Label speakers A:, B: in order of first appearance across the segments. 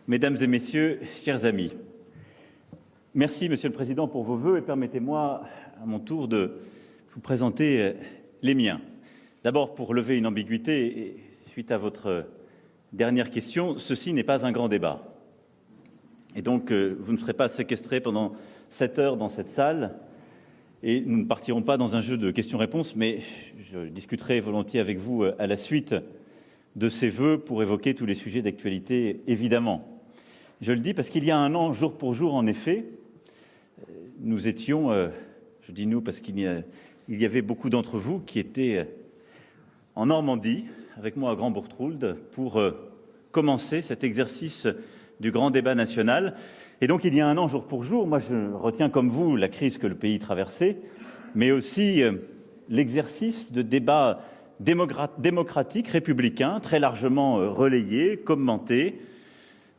A: Mesdames et messieurs, chers amis, merci Monsieur le Président pour vos vœux et permettez-moi à mon tour de vous présenter les miens. D'abord pour lever une ambiguïté et suite à votre dernière question, ceci n'est pas un grand débat. Et donc vous ne serez pas séquestrés pendant 7 heures dans cette salle et nous ne partirons pas dans un jeu de questions-réponses, mais je discuterai volontiers avec vous à la suite de ces vœux pour évoquer tous les sujets d'actualité, évidemment. Je le dis parce qu'il y a un an, jour pour jour, en effet, nous étions, je dis nous parce qu'il y avait beaucoup d'entre vous qui étaient en Normandie, avec moi à Grand-Bourgtrould, pour commencer cet exercice du grand débat national. Et donc il y a un an, jour pour jour, moi je retiens comme vous la crise que le pays traversait, mais aussi l'exercice de débats démocratiques, républicains, très largement relayés, commentés,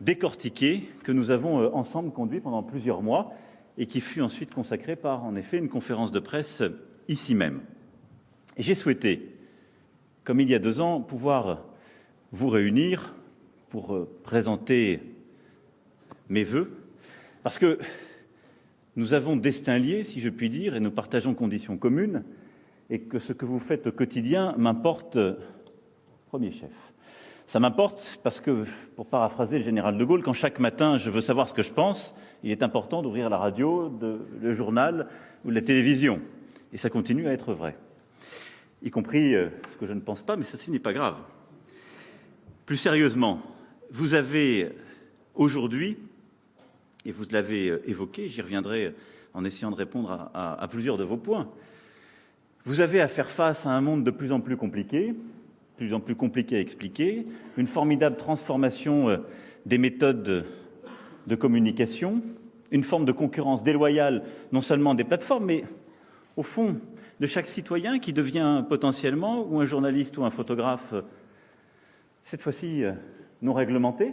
A: décortiqué que nous avons ensemble conduit pendant plusieurs mois et qui fut ensuite consacré par, en effet, une conférence de presse ici même. Et j'ai souhaité, comme il y a 2 ans, pouvoir vous réunir pour présenter mes vœux, parce que nous avons destin lié, si je puis dire, et nous partageons conditions communes, et que ce que vous faites au quotidien m'importe premier chef. Ça m'importe parce que, pour paraphraser le général de Gaulle, quand chaque matin je veux savoir ce que je pense, il est important d'ouvrir la radio, le journal ou la télévision. Et ça continue à être vrai. Y compris ce que je ne pense pas, mais ceci n'est pas grave. Plus sérieusement, vous avez aujourd'hui, et vous l'avez évoqué, j'y reviendrai en essayant de répondre à plusieurs de vos points, vous avez à faire face à un monde de plus en plus compliqué à expliquer, une formidable transformation des méthodes de communication, une forme de concurrence déloyale, non seulement des plateformes, mais au fond de chaque citoyen qui devient potentiellement ou un journaliste ou un photographe, cette fois-ci non réglementé.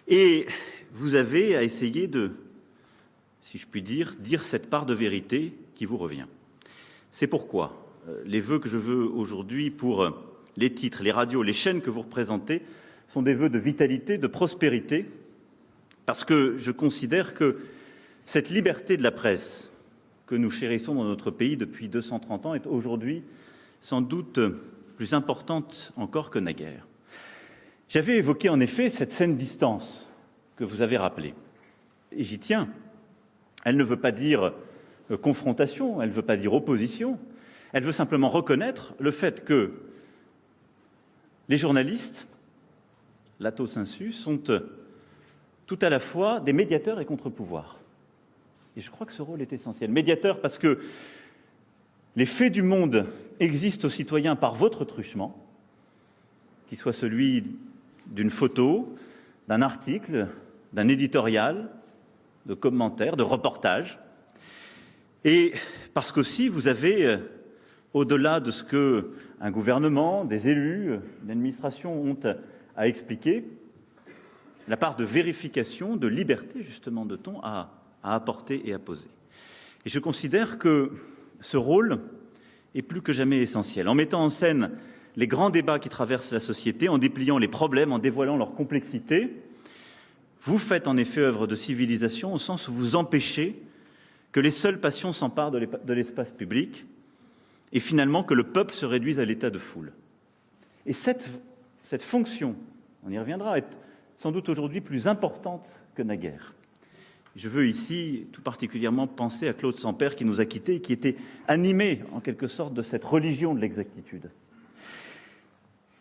A: Et vous avez à essayer de, si je puis dire cette part de vérité qui vous revient. C'est pourquoi les vœux que je veux aujourd'hui pour les titres, les radios, les chaînes que vous représentez sont des vœux de vitalité, de prospérité, parce que je considère que cette liberté de la presse que nous chérissons dans notre pays depuis 230 ans est aujourd'hui sans doute plus importante encore que naguère. J'avais évoqué en effet cette saine distance que vous avez rappelée, et j'y tiens. Elle ne veut pas dire confrontation, elle ne veut pas dire opposition. Elle veut simplement reconnaître le fait que les journalistes, lato sensu, sont tout à la fois des médiateurs et contre-pouvoirs. Et je crois que ce rôle est essentiel. Médiateur parce que les faits du monde existent aux citoyens par votre truchement, qu'il soit celui d'une photo, d'un article, d'un éditorial, de commentaires, de reportages. Et parce qu'aussi vous avez, au-delà de ce qu'un gouvernement, des élus, l'administration ont à expliquer, la part de vérification, de liberté justement de ton à apporter et à poser. Et je considère que ce rôle est plus que jamais essentiel. En mettant en scène les grands débats qui traversent la société, en dépliant les problèmes, en dévoilant leur complexité, vous faites en effet œuvre de civilisation au sens où vous empêchez que les seules passions s'emparent de l'espace public et finalement que le peuple se réduise à l'état de foule. Et cette fonction, on y reviendra, est sans doute aujourd'hui plus importante que naguère. Je veux ici tout particulièrement penser à Claude Sampère qui nous a quittés et qui était animé en quelque sorte de cette religion de l'exactitude.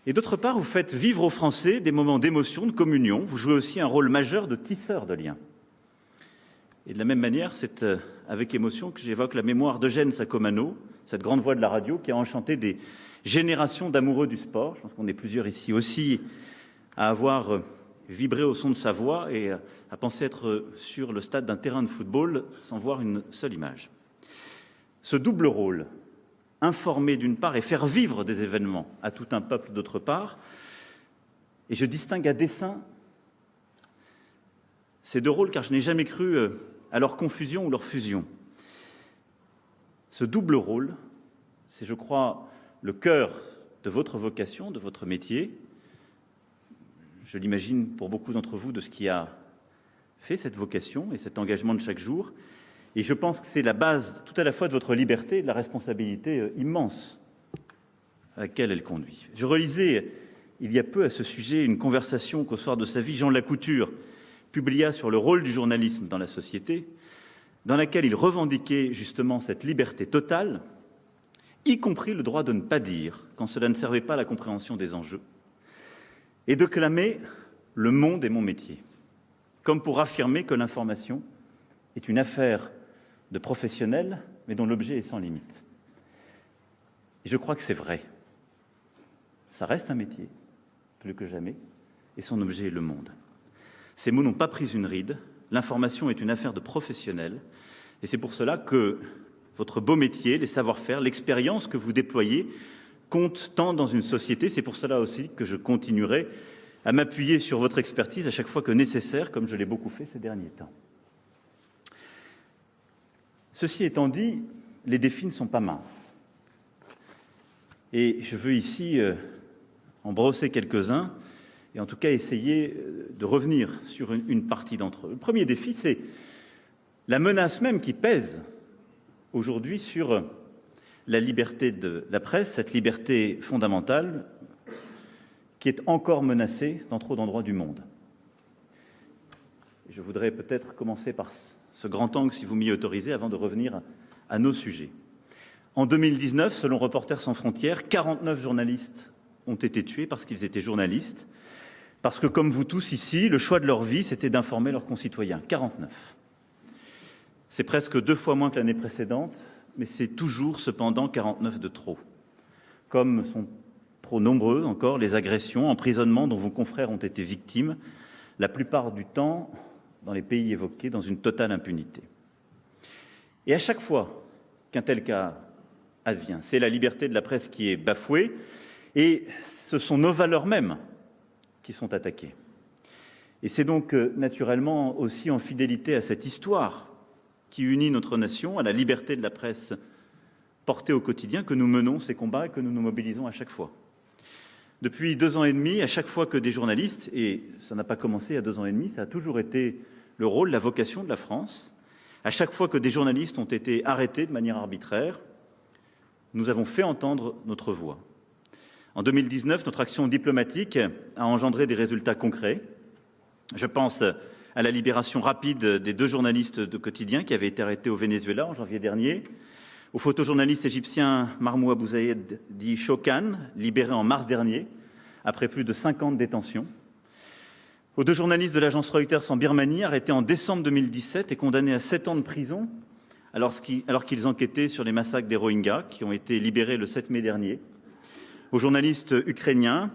A: Et d'autre part, vous faites vivre aux Français des moments d'émotion, de communion. Vous jouez aussi un rôle majeur de tisseur de liens. Et de la même manière, c'est avec émotion que j'évoque la mémoire d'Eugène Sacomano, cette grande voix de la radio qui a enchanté des générations d'amoureux du sport. Je pense qu'on est plusieurs ici aussi à avoir vibré au son de sa voix et à penser être sur le stade d'un terrain de football sans voir une seule image. Ce double rôle, informer d'une part et faire vivre des événements à tout un peuple d'autre part, et je distingue à dessein ces 2 rôles car je n'ai jamais cru à leur confusion ou leur fusion. Ce double rôle, c'est, je crois, le cœur de votre vocation, de votre métier. je l'imagine pour beaucoup d'entre vous, de ce qui a fait cette vocation et cet engagement de chaque jour. Et je pense que c'est la base tout à la fois de votre liberté et de la responsabilité immense à laquelle elle conduit. Je relisais il y a peu à ce sujet une conversation qu'au soir de sa vie, Jean Lacouture publia sur le rôle du journalisme dans la société, dans laquelle il revendiquait justement cette liberté totale, y compris le droit de ne pas dire quand cela ne servait pas à la compréhension des enjeux, et de clamer « le monde est mon métier », comme pour affirmer que l'information est une affaire de professionnels, mais dont l'objet est sans limite. Et je crois que c'est vrai. Ça reste un métier, plus que jamais, et son objet est le monde. Ces mots n'ont pas pris une ride, l'information est une affaire de professionnels, et c'est pour cela que votre beau métier, les savoir-faire, l'expérience que vous déployez comptent tant dans une société. C'est pour cela aussi que je continuerai à m'appuyer sur votre expertise à chaque fois que nécessaire, comme je l'ai beaucoup fait ces derniers temps. Ceci étant dit, les défis ne sont pas minces. Et je veux ici en brosser quelques-uns, et en tout cas essayer de revenir sur une partie d'entre eux. Le premier défi, c'est la menace même qui pèse aujourd'hui sur la liberté de la presse, cette liberté fondamentale qui est encore menacée dans trop d'endroits du monde. Je voudrais peut-être commencer par ce grand angle, si vous m'y autorisez, avant de revenir à nos sujets. En 2019, selon Reporters sans frontières, 49 journalistes ont été tués parce qu'ils étaient journalistes, parce que, comme vous tous ici, le choix de leur vie, c'était d'informer leurs concitoyens. 49. C'est presque 2 fois moins que l'année précédente, mais c'est toujours, cependant, 49 de trop. Comme sont trop nombreux encore les agressions, emprisonnements dont vos confrères ont été victimes, la plupart du temps dans les pays évoqués, dans une totale impunité. Et à chaque fois qu'un tel cas advient, c'est la liberté de la presse qui est bafouée, et ce sont nos valeurs mêmes qui sont attaquées. Et c'est donc naturellement aussi en fidélité à cette histoire qui unit notre nation, à la liberté de la presse portée au quotidien, que nous menons ces combats et que nous nous mobilisons à chaque fois. Depuis 2 ans et demi, à chaque fois que des journalistes, et ça n'a pas commencé à 2 ans et demi, ça a toujours été le rôle, la vocation de la France, à chaque fois que des journalistes ont été arrêtés de manière arbitraire, nous avons fait entendre notre voix. En 2019, notre action diplomatique a engendré des résultats concrets. Je pense à la libération rapide des 2 journalistes de quotidien qui avaient été arrêtés au Venezuela en janvier dernier, au photojournaliste égyptien Marmou Abouzaïed dit Shokan, libéré en mars dernier, après plus de 5 ans de détention, aux 2 journalistes de l'agence Reuters en Birmanie, arrêtés en décembre 2017 et condamnés à 7 ans de prison, alors qu'ils enquêtaient sur les massacres des Rohingyas, qui ont été libérés le 7 mai dernier, aux journalistes ukrainiens,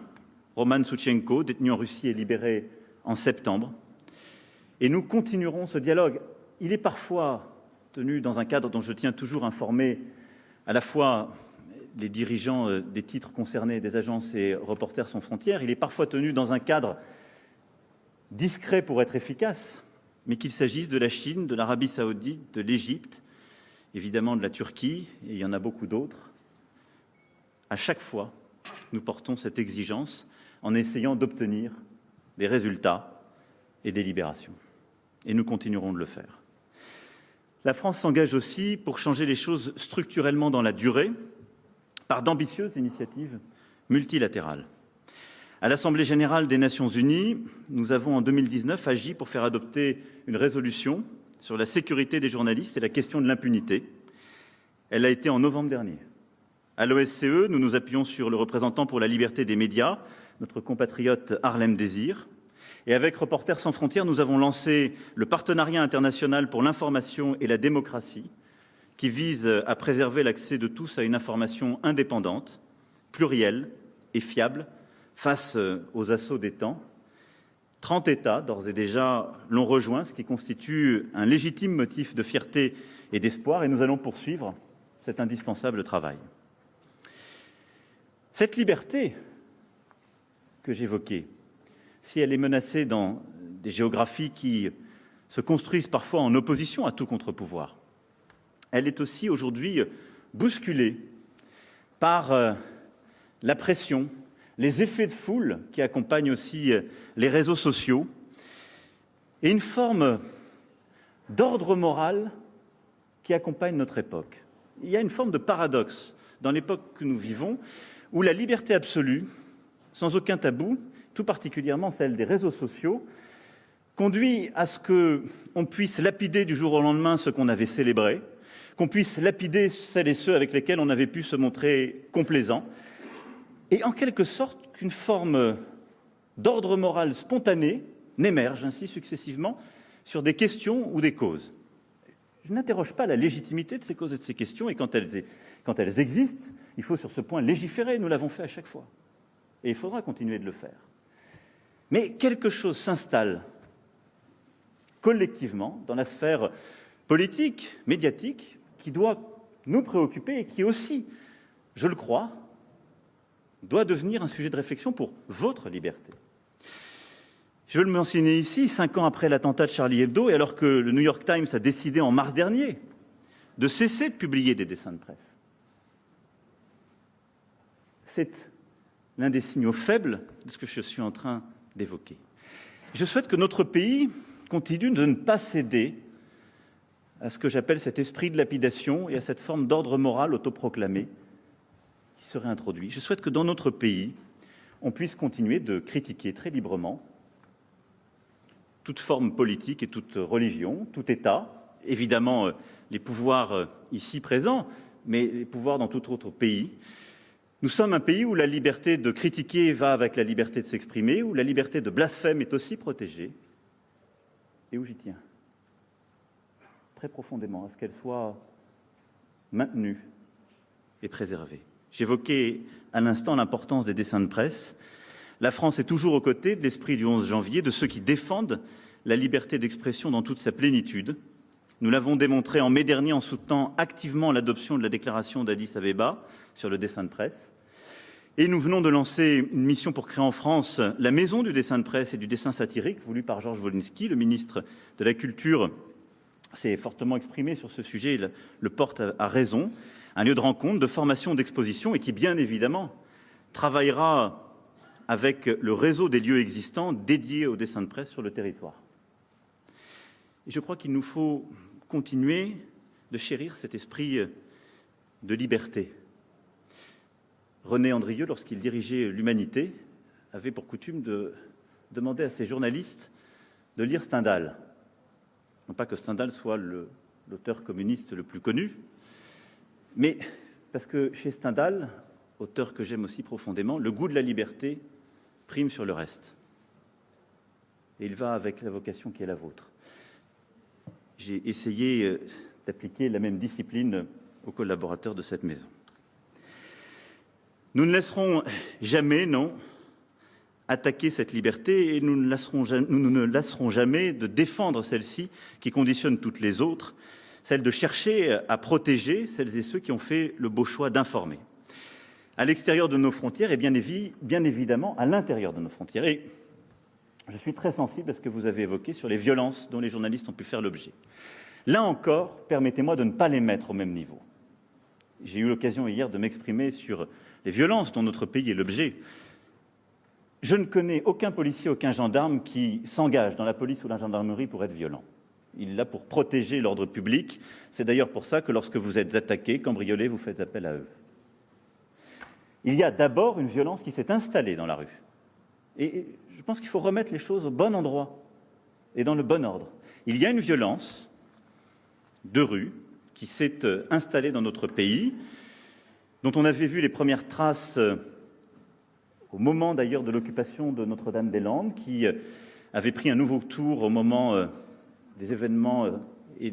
A: Roman Souchenko, détenu en Russie et libéré en septembre. Et nous continuerons ce dialogue. Il est parfois tenu dans un cadre dont je tiens toujours à informer à la fois les dirigeants des titres concernés, des agences et Reporters sans frontières. Il est parfois tenu dans un cadre discret pour être efficace, mais qu'il s'agisse de la Chine, de l'Arabie saoudite, de l'Égypte, évidemment de la Turquie, et il y en a beaucoup d'autres. À chaque fois, nous portons cette exigence en essayant d'obtenir des résultats et des libérations. Et nous continuerons de le faire. La France s'engage aussi pour changer les choses structurellement dans la durée par d'ambitieuses initiatives multilatérales. À l'Assemblée générale des Nations unies, nous avons en 2019 agi pour faire adopter une résolution sur la sécurité des journalistes et la question de l'impunité. Elle a été en novembre dernier. À l'OSCE, nous nous appuyons sur le représentant pour la liberté des médias, notre compatriote Harlem Désir. Et avec Reporters sans frontières, nous avons lancé le partenariat international pour l'information et la démocratie, qui vise à préserver l'accès de tous à une information indépendante, plurielle et fiable face aux assauts des temps. 30 États, d'ores et déjà, l'ont rejoint, ce qui constitue un légitime motif de fierté et d'espoir, et nous allons poursuivre cet indispensable travail. Cette liberté que j'évoquais, si elle est menacée dans des géographies qui se construisent parfois en opposition à tout contre-pouvoir, elle est aussi aujourd'hui bousculée par la pression, les effets de foule qui accompagnent aussi les réseaux sociaux, et une forme d'ordre moral qui accompagne notre époque. Il y a une forme de paradoxe dans l'époque que nous vivons, où la liberté absolue, sans aucun tabou, tout particulièrement celle des réseaux sociaux, conduit à ce qu'on puisse lapider du jour au lendemain ce qu'on avait célébré, qu'on puisse lapider celles et ceux avec lesquels on avait pu se montrer complaisant, et en quelque sorte qu'une forme d'ordre moral spontané n'émerge ainsi successivement sur des questions ou des causes. Je n'interroge pas la légitimité de ces causes et de ces questions, et quand elles existent, il faut sur ce point légiférer, nous l'avons fait à chaque fois. Et il faudra continuer de le faire. Mais quelque chose s'installe collectivement dans la sphère politique, médiatique, qui doit nous préoccuper et qui aussi, je le crois, doit devenir un sujet de réflexion pour votre liberté. Je veux le mentionner ici, 5 ans après l'attentat de Charlie Hebdo, et alors que le New York Times a décidé en mars dernier de cesser de publier des dessins de presse. C'est l'un des signaux faibles de ce que je suis en train d'évoquer. Je souhaite que notre pays continue de ne pas céder à ce que j'appelle cet esprit de lapidation et à cette forme d'ordre moral autoproclamé qui serait introduit. Je souhaite que dans notre pays, on puisse continuer de critiquer très librement toute forme politique et toute religion, tout État, évidemment les pouvoirs ici présents, mais les pouvoirs dans tout autre pays. Nous sommes un pays où la liberté de critiquer va avec la liberté de s'exprimer, où la liberté de blasphème est aussi protégée, et où j'y tiens très profondément à ce qu'elle soit maintenue et préservée. J'évoquais à l'instant l'importance des dessins de presse. La France est toujours aux côtés de l'esprit du 11 janvier, de ceux qui défendent la liberté d'expression dans toute sa plénitude. Nous l'avons démontré en mai dernier en soutenant activement l'adoption de la déclaration d'Addis Abeba sur le dessin de presse. Et nous venons de lancer une mission pour créer en France la maison du dessin de presse et du dessin satirique, voulue par Georges Wolinski. Le ministre de la Culture s'est fortement exprimé sur ce sujet, il le porte à raison. Un lieu de rencontre, de formation, d'exposition, et qui, bien évidemment, travaillera avec le réseau des lieux existants dédiés au dessin de presse sur le territoire. Et je crois qu'il nous faut continuer de chérir cet esprit de liberté. René Andrieux, lorsqu'il dirigeait l'Humanité, avait pour coutume de demander à ses journalistes de lire Stendhal. Non pas que Stendhal soit l'auteur communiste le plus connu, mais parce que chez Stendhal, auteur que j'aime aussi profondément, le goût de la liberté prime sur le reste. Et il va avec la vocation qui est la vôtre. J'ai essayé d'appliquer la même discipline aux collaborateurs de cette maison. Nous ne laisserons jamais, non, attaquer cette liberté, et nous ne lasserons jamais de défendre celle-ci qui conditionne toutes les autres, celle de chercher à protéger celles et ceux qui ont fait le beau choix d'informer. À l'extérieur de nos frontières et bien évidemment à l'intérieur de nos frontières. Et je suis très sensible à ce que vous avez évoqué sur les violences dont les journalistes ont pu faire l'objet. Là encore, permettez-moi de ne pas les mettre au même niveau. J'ai eu l'occasion hier de m'exprimer sur les violences dont notre pays est l'objet. Je ne connais aucun policier, aucun gendarme qui s'engage dans la police ou la gendarmerie pour être violent. Il est là pour protéger l'ordre public. C'est d'ailleurs pour ça que lorsque vous êtes attaqué, cambriolé, vous faites appel à eux. Il y a d'abord une violence qui s'est installée dans la rue. Et je pense qu'il faut remettre les choses au bon endroit et dans le bon ordre. Il y a une violence de rue qui s'est installée dans notre pays, dont on avait vu les premières traces au moment d'ailleurs de l'occupation de Notre-Dame-des-Landes, qui avait pris un nouveau tour au moment des événements et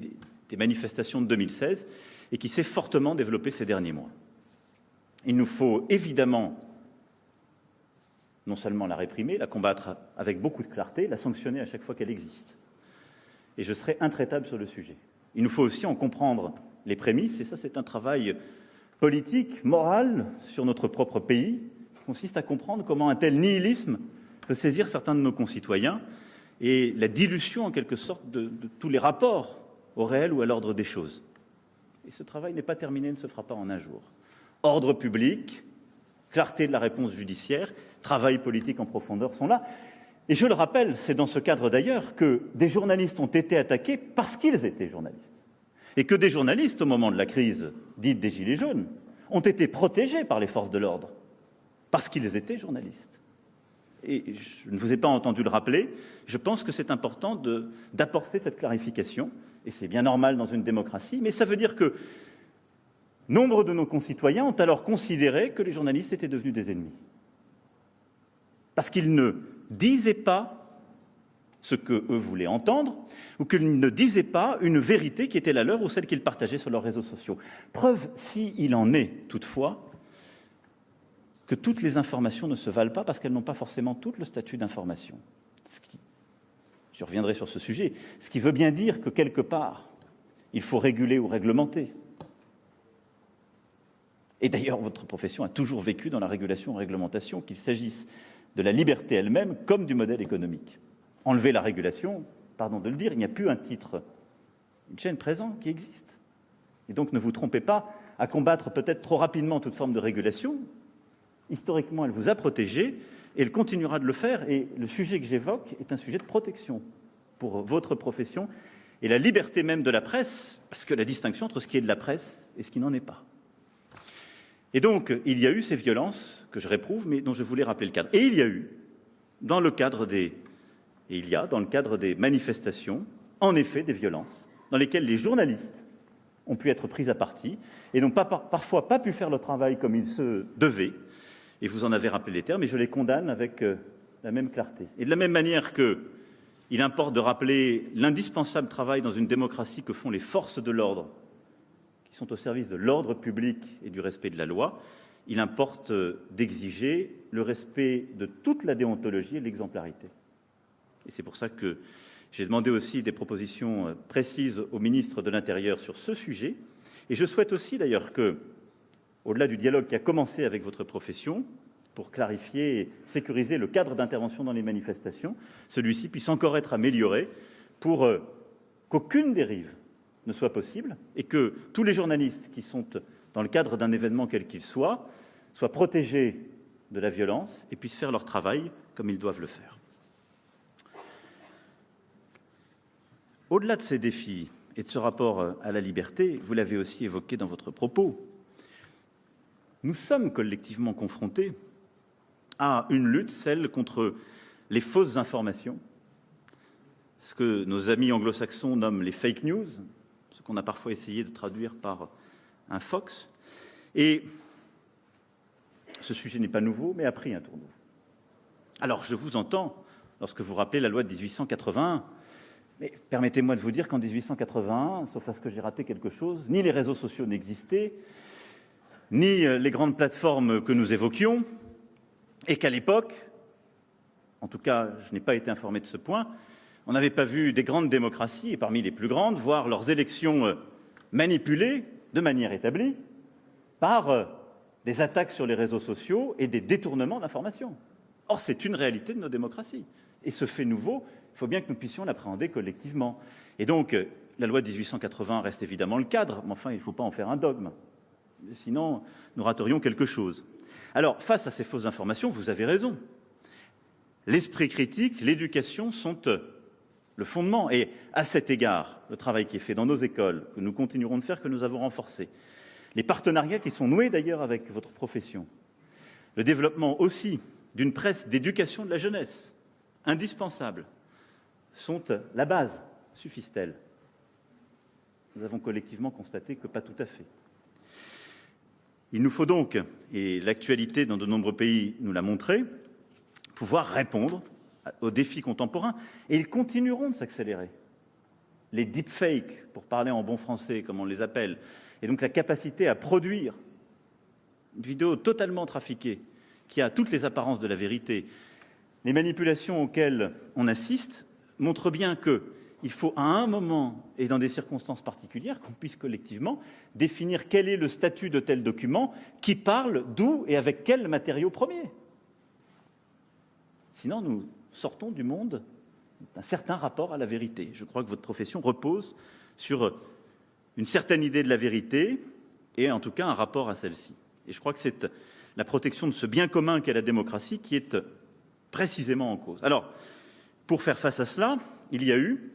A: des manifestations de 2016, et qui s'est fortement développée ces derniers mois. Il nous faut évidemment non seulement la réprimer, la combattre avec beaucoup de clarté, la sanctionner à chaque fois qu'elle existe. Et je serai intraitable sur le sujet. Il nous faut aussi en comprendre les prémices, et ça c'est un travail politique, moral, sur notre propre pays, qui consiste à comprendre comment un tel nihilisme peut saisir certains de nos concitoyens, et la dilution en quelque sorte de tous les rapports au réel ou à l'ordre des choses. Et ce travail n'est pas terminé, ne se fera pas en un jour. Ordre public, clarté de la réponse judiciaire, travail politique en profondeur sont là. Et je le rappelle, c'est dans ce cadre d'ailleurs que des journalistes ont été attaqués parce qu'ils étaient journalistes. Et que des journalistes, au moment de la crise dite des Gilets jaunes, ont été protégés par les forces de l'ordre parce qu'ils étaient journalistes. Et je ne vous ai pas entendu le rappeler, je pense que c'est important d'apporter cette clarification, et c'est bien normal dans une démocratie, mais ça veut dire que nombre de nos concitoyens ont alors considéré que les journalistes étaient devenus des ennemis. Parce qu'ils ne disaient pas ce qu'eux voulaient entendre, ou qu'ils ne disaient pas une vérité qui était la leur ou celle qu'ils partageaient sur leurs réseaux sociaux. Preuve, s'il en est toutefois, que toutes les informations ne se valent pas parce qu'elles n'ont pas forcément tout le statut d'information. Je reviendrai sur ce sujet, ce qui veut bien dire que quelque part, il faut réguler ou réglementer. Et d'ailleurs, votre profession a toujours vécu dans la régulation et réglementation, qu'il s'agisse de la liberté elle-même comme du modèle économique. Enlever la régulation, pardon de le dire, il n'y a plus un titre, une chaîne présente qui existe. Et donc ne vous trompez pas à combattre peut-être trop rapidement toute forme de régulation. Historiquement, elle vous a protégé et elle continuera de le faire. Et le sujet que j'évoque est un sujet de protection pour votre profession et la liberté même de la presse, parce que la distinction entre ce qui est de la presse et ce qui n'en est pas. Et donc, il y a eu ces violences que je réprouve, mais dont je voulais rappeler le cadre. Et il y a eu, dans le cadre des manifestations, en effet, des violences dans lesquelles les journalistes ont pu être pris à partie et n'ont parfois pas pu faire le travail comme il se devait. Et vous en avez rappelé les termes, et je les condamne avec la même clarté. Et de la même manière qu'il importe de rappeler l'indispensable travail dans une démocratie que font les forces de l'ordre, qui sont au service de l'ordre public et du respect de la loi, il importe d'exiger le respect de toute la déontologie et de l'exemplarité. Et c'est pour ça que j'ai demandé aussi des propositions précises au ministre de l'Intérieur sur ce sujet. Et je souhaite aussi d'ailleurs que, au-delà du dialogue qui a commencé avec votre profession, pour clarifier et sécuriser le cadre d'intervention dans les manifestations, celui-ci puisse encore être amélioré pour qu'aucune dérive ne soit possible et que tous les journalistes qui sont dans le cadre d'un événement quel qu'il soit, soient protégés de la violence et puissent faire leur travail comme ils doivent le faire. Au-delà de ces défis et de ce rapport à la liberté, vous l'avez aussi évoqué dans votre propos, nous sommes collectivement confrontés à une lutte, celle contre les fausses informations, ce que nos amis anglo-saxons nomment les fake news, ce qu'on a parfois essayé de traduire par un Fox. Et ce sujet n'est pas nouveau, mais a pris un tournant. Alors, je vous entends lorsque vous rappelez la loi de 1881, mais permettez-moi de vous dire qu'en 1881, sauf à ce que j'ai raté quelque chose, ni les réseaux sociaux n'existaient, ni les grandes plateformes que nous évoquions, et qu'à l'époque, en tout cas, je n'ai pas été informé de ce point, on n'avait pas vu des grandes démocraties, et parmi les plus grandes, voir leurs élections manipulées de manière établie par des attaques sur les réseaux sociaux et des détournements d'informations. Or, c'est une réalité de nos démocraties. Et ce fait nouveau, il faut bien que nous puissions l'appréhender collectivement. Et donc, la loi de 1880 reste évidemment le cadre, mais enfin, il ne faut pas en faire un dogme. Sinon, nous raterions quelque chose. Alors, face à ces fausses informations, vous avez raison. L'esprit critique, l'éducation sont le fondement. Et à cet égard, le travail qui est fait dans nos écoles, que nous continuerons de faire, que nous avons renforcé, les partenariats qui sont noués d'ailleurs avec votre profession, le développement aussi d'une presse d'éducation de la jeunesse, indispensable, sont la base. Suffisent-elles? Nous avons collectivement constaté que pas tout à fait. Il nous faut donc, et l'actualité dans de nombreux pays nous l'a montré, pouvoir répondre aux défis contemporains, et ils continueront de s'accélérer. Les deepfakes, pour parler en bon français, comme on les appelle, et donc la capacité à produire une vidéo totalement trafiquée, qui a toutes les apparences de la vérité, les manipulations auxquelles on assiste montrent bien qu'il faut à un moment et dans des circonstances particulières qu'on puisse collectivement définir quel est le statut de tel document, qui parle, d'où et avec quel matériau premier. Sinon, nous sortons du monde d'un certain rapport à la vérité. Je crois que votre profession repose sur une certaine idée de la vérité et en tout cas un rapport à celle-ci. Et je crois que c'est la protection de ce bien commun qu'est la démocratie qui est précisément en cause. Alors, pour faire face à cela, il y a eu,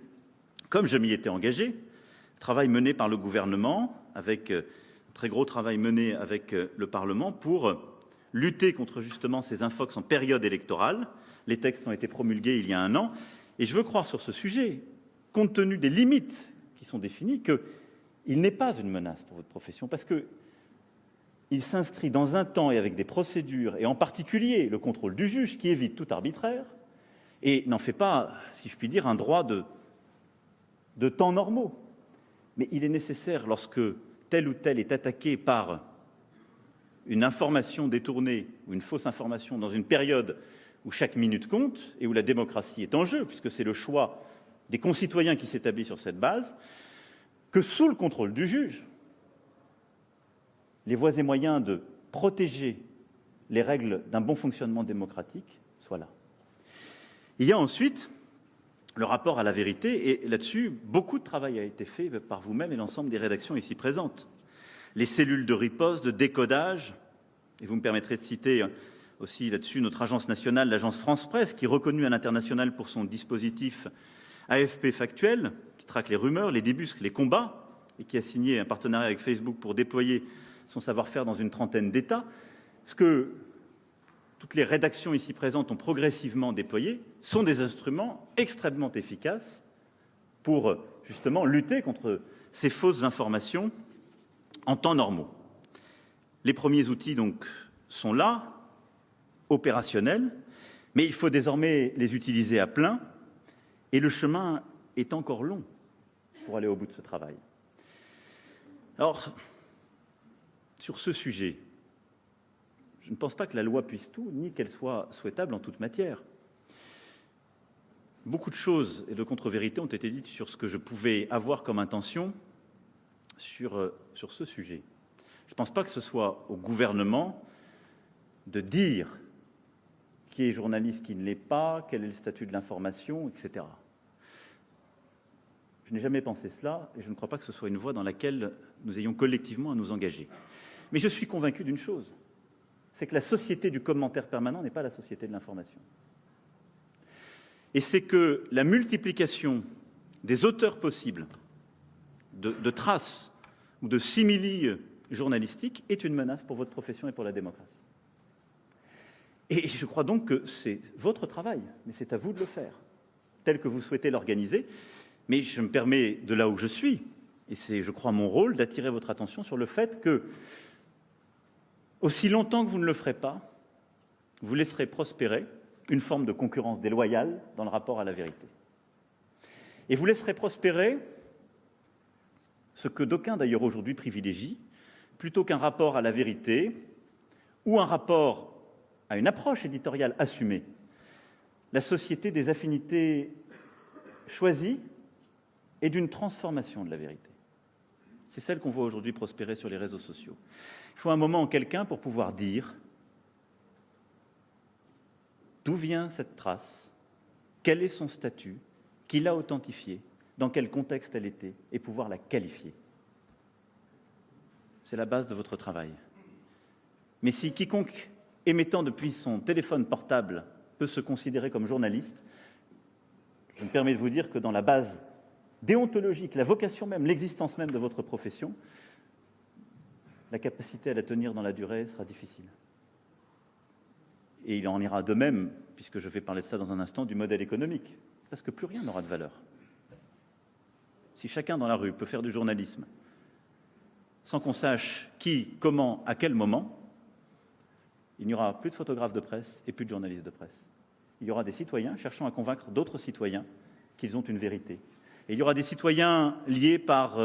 A: comme je m'y étais engagé, travail mené par le gouvernement, avec un très gros travail mené avec le Parlement pour lutter contre justement ces infox en période électorale. Les textes ont été promulgués il y a un an. Et je veux croire sur ce sujet, compte tenu des limites qui sont définies, qu'il n'est pas une menace pour votre profession, parce qu'il s'inscrit dans un temps et avec des procédures, et en particulier le contrôle du juge, qui évite tout arbitraire, et n'en fait pas, si je puis dire, un droit de temps normaux. Mais il est nécessaire, lorsque tel ou tel est attaqué par une information détournée ou une fausse information dans une période où chaque minute compte et où la démocratie est en jeu, puisque c'est le choix des concitoyens qui s'établit sur cette base, que sous le contrôle du juge, les voies et moyens de protéger les règles d'un bon fonctionnement démocratique soient là. Il y a ensuite le rapport à la vérité, et là-dessus, beaucoup de travail a été fait par vous-même et l'ensemble des rédactions ici présentes. Les cellules de riposte, de décodage, et vous me permettrez de citer aussi là-dessus notre agence nationale, l'agence France Presse, qui est reconnue à l'international pour son dispositif AFP factuel, qui traque les rumeurs, les débusque, les combats, et qui a signé un partenariat avec Facebook pour déployer son savoir-faire dans une trentaine d'États. Ce que toutes les rédactions ici présentes ont progressivement déployé sont des instruments extrêmement efficaces pour justement lutter contre ces fausses informations en temps normaux. Les premiers outils donc sont là, opérationnels, mais il faut désormais les utiliser à plein, et le chemin est encore long pour aller au bout de ce travail. Alors, sur ce sujet, je ne pense pas que la loi puisse tout, ni qu'elle soit souhaitable en toute matière. Beaucoup de choses et de contre-vérités ont été dites sur ce que je pouvais avoir comme intention sur ce sujet. Je ne pense pas que ce soit au gouvernement de dire qui est journaliste, qui ne l'est pas, quel est le statut de l'information, etc. Je n'ai jamais pensé cela et je ne crois pas que ce soit une voie dans laquelle nous ayons collectivement à nous engager. Mais je suis convaincu d'une chose, c'est que la société du commentaire permanent n'est pas la société de l'information. Et c'est que la multiplication des auteurs possibles de traces ou de simili journalistiques est une menace pour votre profession et pour la démocratie. Et je crois donc que c'est votre travail, mais c'est à vous de le faire, tel que vous souhaitez l'organiser. Mais je me permets, de là où je suis, et c'est, je crois, mon rôle, d'attirer votre attention sur le fait que, aussi longtemps que vous ne le ferez pas, vous laisserez prospérer une forme de concurrence déloyale dans le rapport à la vérité. Et vous laisserez prospérer ce que d'aucuns d'ailleurs aujourd'hui privilégient, plutôt qu'un rapport à la vérité ou un rapport à une approche éditoriale assumée, la société des affinités choisies et d'une transformation de la vérité. C'est celle qu'on voit aujourd'hui prospérer sur les réseaux sociaux. Il faut un moment en quelqu'un pour pouvoir dire d'où vient cette trace, quel est son statut, qui l'a authentifiée, dans quel contexte elle était, et pouvoir la qualifier. C'est la base de votre travail. Mais si quiconque émettant depuis son téléphone portable peut se considérer comme journaliste, je me permets de vous dire que dans la base déontologique, la vocation même, l'existence même de votre profession, la capacité à la tenir dans la durée sera difficile. Et il en ira de même, puisque je vais parler de ça dans un instant, du modèle économique, parce que plus rien n'aura de valeur. Si chacun dans la rue peut faire du journalisme sans qu'on sache qui, comment, à quel moment, il n'y aura plus de photographes de presse et plus de journalistes de presse. Il y aura des citoyens cherchant à convaincre d'autres citoyens qu'ils ont une vérité. Et il y aura des citoyens liés par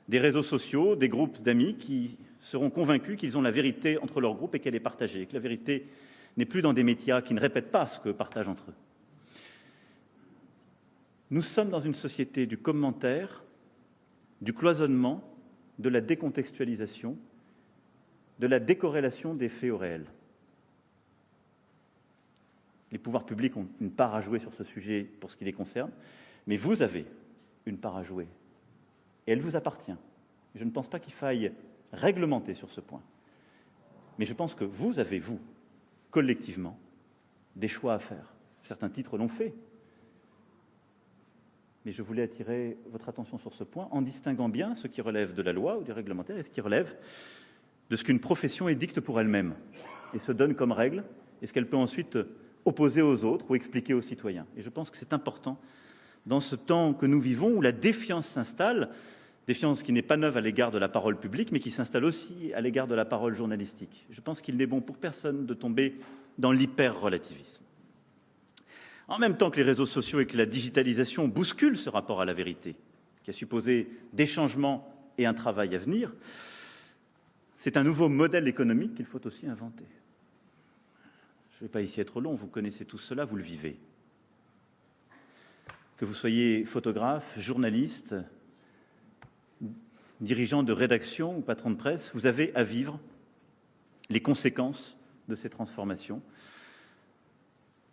A: des réseaux sociaux, des groupes d'amis qui seront convaincus qu'ils ont la vérité entre leurs groupes et qu'elle est partagée, et que la vérité n'est plus dans des médias qui ne répètent pas ce que partagent entre eux. Nous sommes dans une société du commentaire, du cloisonnement, de la décontextualisation, de la décorrélation des faits au réel. Les pouvoirs publics ont une part à jouer sur ce sujet pour ce qui les concerne, mais vous avez une part à jouer, et elle vous appartient. Je ne pense pas qu'il faille réglementer sur ce point. Mais je pense que vous avez, vous, collectivement, des choix à faire. Certains titres l'ont fait. Mais je voulais attirer votre attention sur ce point en distinguant bien ce qui relève de la loi ou du réglementaire et ce qui relève de ce qu'une profession édicte pour elle-même et se donne comme règle et ce qu'elle peut ensuite opposer aux autres ou expliquer aux citoyens. Et je pense que c'est important dans ce temps que nous vivons où la défiance s'installe, défiance qui n'est pas neuve à l'égard de la parole publique, mais qui s'installe aussi à l'égard de la parole journalistique. Je pense qu'il n'est bon pour personne de tomber dans l'hyper-relativisme. En même temps que les réseaux sociaux et que la digitalisation bousculent ce rapport à la vérité, qui a supposé des changements et un travail à venir, c'est un nouveau modèle économique qu'il faut aussi inventer. Je ne vais pas ici être long, vous connaissez tous cela, vous le vivez. Que vous soyez photographe, journaliste, dirigeant de rédaction ou patron de presse, vous avez à vivre les conséquences de ces transformations.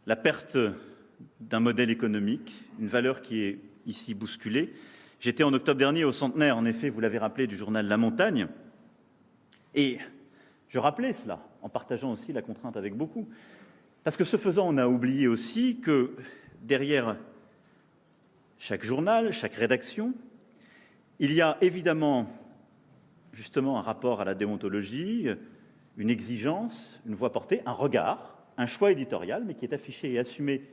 A: La perte d'un modèle économique, une valeur qui est ici bousculée. J'étais en octobre dernier au centenaire, en effet, vous l'avez rappelé, du journal La Montagne, et je rappelais cela, en partageant aussi la contrainte avec beaucoup. Parce que ce faisant, on a oublié aussi que derrière chaque journal, chaque rédaction, il y a évidemment justement un rapport à la déontologie, une exigence, une voix portée, un regard, un choix éditorial, mais qui est affiché et assumé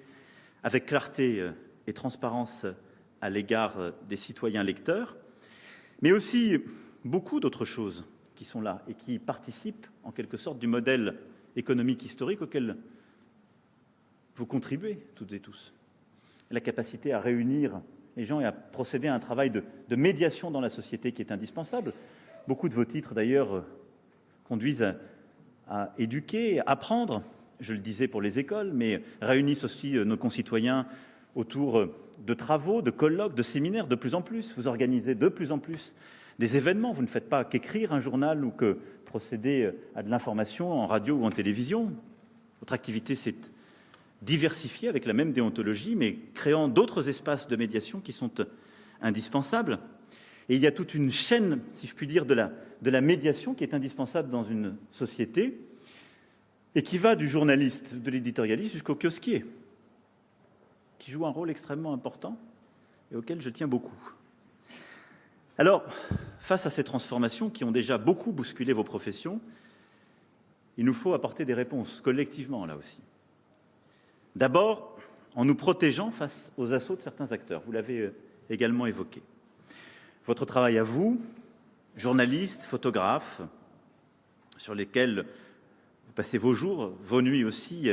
A: avec clarté et transparence à l'égard des citoyens lecteurs, mais aussi beaucoup d'autres choses qui sont là et qui participent en quelque sorte du modèle économique historique auquel vous contribuez toutes et tous. La capacité à réunir les gens et à procéder à un travail de médiation dans la société qui est indispensable. Beaucoup de vos titres, d'ailleurs, conduisent à éduquer, à apprendre, je le disais pour les écoles, mais réunissent aussi nos concitoyens autour de travaux, de colloques, de séminaires de plus en plus. Vous organisez de plus en plus des événements. Vous ne faites pas qu'écrire un journal ou que procéder à de l'information en radio ou en télévision. Votre activité s'est diversifiée avec la même déontologie, mais créant d'autres espaces de médiation qui sont indispensables. Et il y a toute une chaîne, si je puis dire, de la médiation qui est indispensable dans une société et qui va du journaliste, de l'éditorialiste jusqu'au kiosquier, qui joue un rôle extrêmement important et auquel je tiens beaucoup. Alors, face à ces transformations qui ont déjà beaucoup bousculé vos professions, il nous faut apporter des réponses collectivement, là aussi. D'abord, en nous protégeant face aux assauts de certains acteurs. Vous l'avez également évoqué. Votre travail à vous, journalistes, photographes, sur lesquels vous passez vos jours, vos nuits aussi,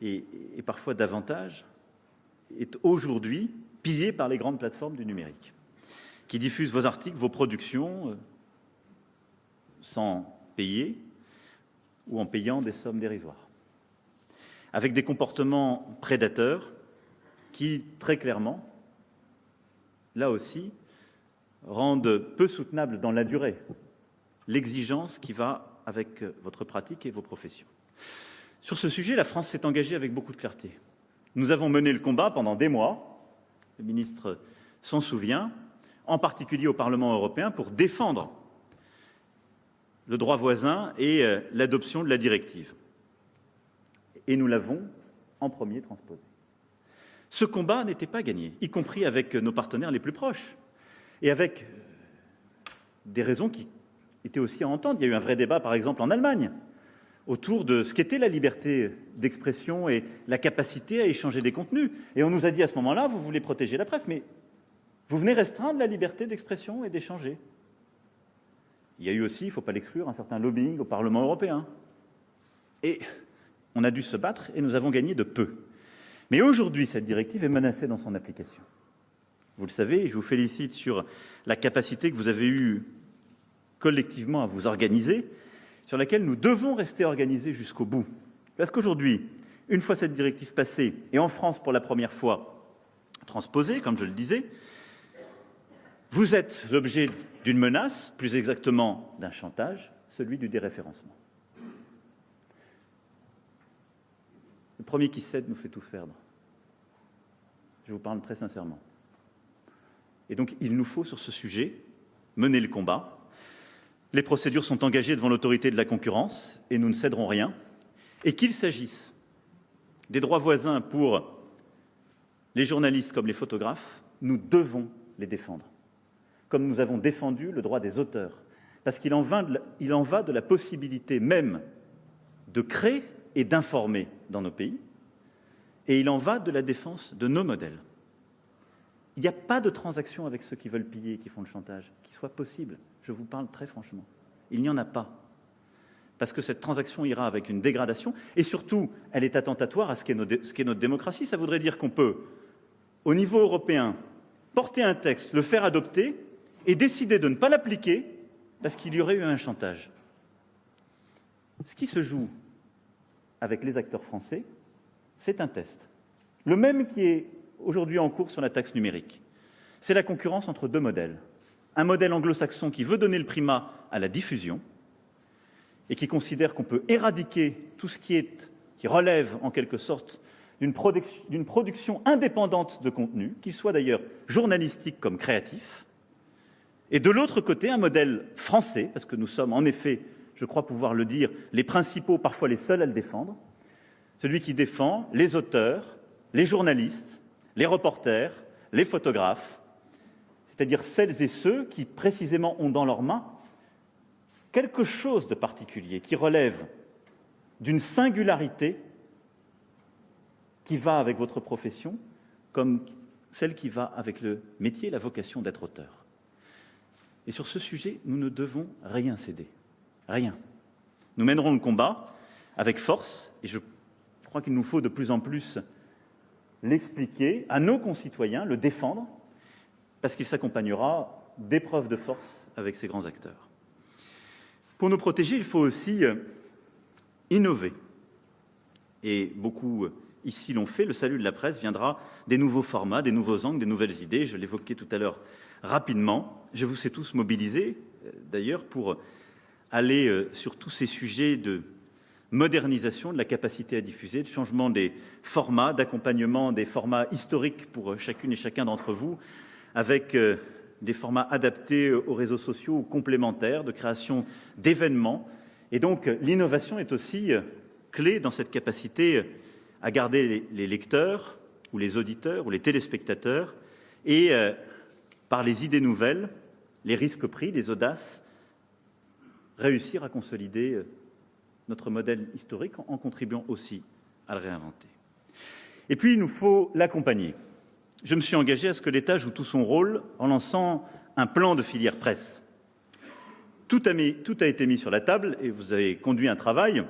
A: et parfois davantage, est aujourd'hui pillé par les grandes plateformes du numérique, qui diffusent vos articles, vos productions, sans payer ou en payant des sommes dérisoires, avec des comportements prédateurs qui, très clairement, là aussi, rendent peu soutenable dans la durée l'exigence qui va avec votre pratique et vos professions. Sur ce sujet, la France s'est engagée avec beaucoup de clarté. Nous avons mené le combat pendant des mois, le ministre s'en souvient, en particulier au Parlement européen, pour défendre le droit voisin et l'adoption de la directive. Et nous l'avons en premier transposé. Ce combat n'était pas gagné, y compris avec nos partenaires les plus proches, et avec des raisons qui étaient aussi à entendre. Il y a eu un vrai débat, par exemple, en Allemagne, autour de ce qu'était la liberté d'expression et la capacité à échanger des contenus. Et on nous a dit à ce moment-là, vous voulez protéger la presse, mais vous venez restreindre la liberté d'expression et d'échanger. Il y a eu aussi, il ne faut pas l'exclure, un certain lobbying au Parlement européen. Et on a dû se battre et nous avons gagné de peu. Mais aujourd'hui, cette directive est menacée dans son application. Vous le savez, je vous félicite sur la capacité que vous avez eue collectivement à vous organiser, sur laquelle nous devons rester organisés jusqu'au bout. Parce qu'aujourd'hui, une fois cette directive passée, et en France pour la première fois transposée, comme je le disais, vous êtes l'objet d'une menace, plus exactement d'un chantage, celui du déréférencement. Le premier qui cède nous fait tout perdre. Je vous parle très sincèrement. Et donc, il nous faut, sur ce sujet, mener le combat. Les procédures sont engagées devant l'autorité de la concurrence et nous ne céderons rien. Et qu'il s'agisse des droits voisins pour les journalistes comme les photographes, nous devons les défendre, comme nous avons défendu le droit des auteurs, parce qu'il en va de la possibilité même de créer et d'informer dans nos pays, et il en va de la défense de nos modèles. Il n'y a pas de transaction avec ceux qui veulent piller et qui font le chantage, qui soit possible, je vous parle très franchement. Il n'y en a pas. Parce que cette transaction ira avec une dégradation, et surtout, elle est attentatoire à ce qu'est notre démocratie. Ça voudrait dire qu'on peut, au niveau européen, porter un texte, le faire adopter, et décider de ne pas l'appliquer, parce qu'il y aurait eu un chantage. Ce qui se joue avec les acteurs français, c'est un test. Le même qui est aujourd'hui en cours sur la taxe numérique. C'est la concurrence entre deux modèles. Un modèle anglo-saxon qui veut donner le primat à la diffusion et qui considère qu'on peut éradiquer tout ce qui relève en quelque sorte d'une production indépendante de contenu, qu'il soit d'ailleurs journalistique comme créatif. Et de l'autre côté, un modèle français, parce que nous sommes en effet, je crois pouvoir le dire, les principaux, parfois les seuls à le défendre, celui qui défend les auteurs, les journalistes, les reporters, les photographes, c'est-à-dire celles et ceux qui précisément ont dans leurs mains quelque chose de particulier, qui relève d'une singularité qui va avec votre profession, comme celle qui va avec le métier, la vocation d'être auteur. Et sur ce sujet, nous ne devons rien céder. Rien. Nous mènerons le combat avec force, et je crois qu'il nous faut de plus en plus l'expliquer à nos concitoyens, le défendre, parce qu'il s'accompagnera d'épreuves de force avec ces grands acteurs. Pour nous protéger, il faut aussi innover. Et beaucoup ici l'ont fait. Le salut de la presse viendra des nouveaux formats, des nouveaux angles, des nouvelles idées. Je l'évoquais tout à l'heure rapidement. Je vous ai tous mobilisés, d'ailleurs, pour aller sur tous ces sujets de modernisation de la capacité à diffuser, de changement des formats, d'accompagnement des formats historiques pour chacune et chacun d'entre vous, avec des formats adaptés aux réseaux sociaux ou complémentaires, de création d'événements. Et donc, l'innovation est aussi clé dans cette capacité à garder les lecteurs, ou les auditeurs, ou les téléspectateurs, et par les idées nouvelles, les risques pris, les audaces, réussir à consolider notre modèle historique en contribuant aussi à le réinventer. Et puis, il nous faut l'accompagner. Je me suis engagé à ce que l'État joue tout son rôle en lançant un plan de filière presse. Tout a été mis sur la table et vous avez conduit un travail